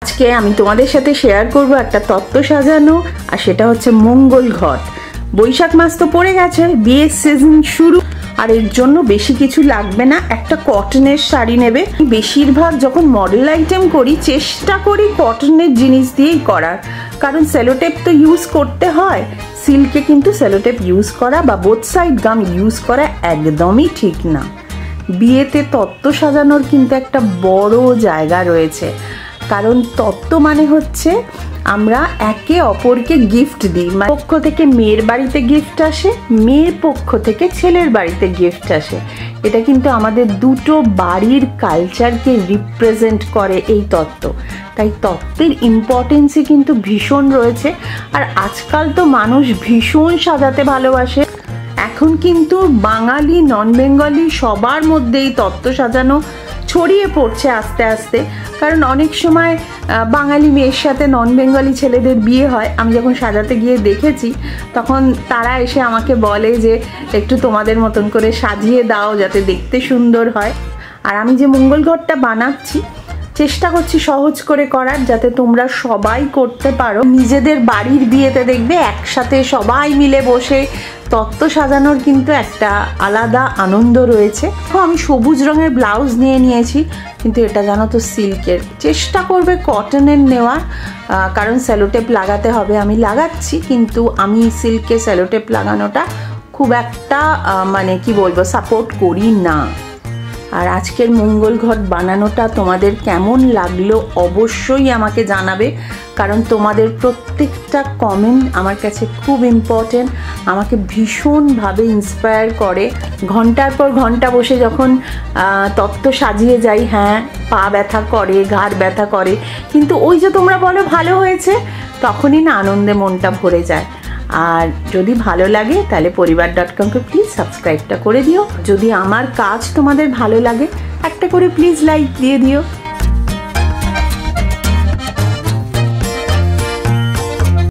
আজকে আমি তোমাদের সাথে শেয়ার করব একটা তত্ত্ব সাজানো, আর সেটা হচ্ছে মঙ্গল ঘট। বৈশাখ মাস তো পড়ে গেছে, বিয়ের সিজন শুরু, আর এর জন্য বেশি কিছু লাগবে না। একটা কটনের শাড়ি নেবে। বেশিরভাগ যখন মডেল আইটেম করি চেষ্টা করি কটনের জিনিস দিয়েই করার, কারণ সেলোটেপ তো ইউজ করতে হয়। সিল্কে কিন্তু সেলোটেপ ইউজ করা বা বোথ সাইড গাম ইউজ করা একদমই ঠিক না। বিয়েতে তত্ত্ব সাজানোর কিন্তু একটা বড় জায়গা রয়েছে, কারণ তত্ত্ব মানে হচ্ছে আমরা একে অপরকে গিফট দিই। পক্ষ থেকে মেয়ের বাড়িতে গিফট আসে, মেয়ের পক্ষ থেকে ছেলের বাড়িতে গিফট আসে। এটা কিন্তু আমাদের দুটো বাড়ির কালচারকে রিপ্রেজেন্ট করে এই তত্ত্ব। তাই তত্ত্বের ইম্পর্টেন্সই কিন্তু ভীষণ রয়েছে। আর আজকাল তো মানুষ ভীষণ সাজাতে ভালোবাসে। এখন কিন্তু বাঙালি নন বেঙ্গলি সবার মধ্যেই তত্ত্ব সাজানো ছড়িয়ে পড়ছে আস্তে আস্তে। কারণ অনেক সময় বাঙালি মেয়ের সাথে নন বেঙ্গলি ছেলেদের বিয়ে হয়। আমি যখন সাজাতে গিয়ে দেখেছি, তখন তারা এসে আমাকে বলে যে একটু তোমাদের মতন করে সাজিয়ে দাও যাতে দেখতে সুন্দর হয়। আর আমি যে মঙ্গল ঘটটা বানাচ্ছি চেষ্টা করছি সহজ করে করার, যাতে তোমরা সবাই করতে পারো। নিজেদের বাড়ির বিয়েতে দেখবে একসাথে সবাই মিলে বসে তত্ত্ব সাজানোর কিন্তু একটা আলাদা আনন্দ রয়েছে। আমি সবুজ রঙের ব্লাউজ নিয়ে নিয়েছি, কিন্তু এটা জানো তো সিল্কের। চেষ্টা করবে কটনের নেওয়ার, কারণ সেলোটেপ লাগাতে হবে। আমি লাগাচ্ছি, কিন্তু আমি সিল্কে সেলোটেপ লাগানোটা খুব একটা মানে কি বলবো সাপোর্ট করি না। আর আজকের মঙ্গল ঘট বানানোটা তোমাদের কেমন লাগলো অবশ্যই আমাকে জানাবে, কারণ তোমাদের প্রত্যেকটা কমেন্ট আমার কাছে খুব ইম্পর্টেন্ট, আমাকে ভীষণভাবে ইন্সপায়ার করে। ঘন্টার পর ঘন্টা বসে যখন তত্ত্ব সাজিয়ে যাই, হ্যাঁ পা ব্যথা করে, ঘাড় ব্যথা করে, কিন্তু ওই যে তোমরা বলো ভালো হয়েছে, তখনই না আনন্দে মনটা ভরে যায়। আর যদি ভালো লাগে তাহলে পরিবার.com-কে প্লিজ সাবস্ক্রাইবটা করে দিও। যদি আমার কাজ তোমাদের ভালো লাগে একটা করে প্লিজ লাইক দিয়ে দিও।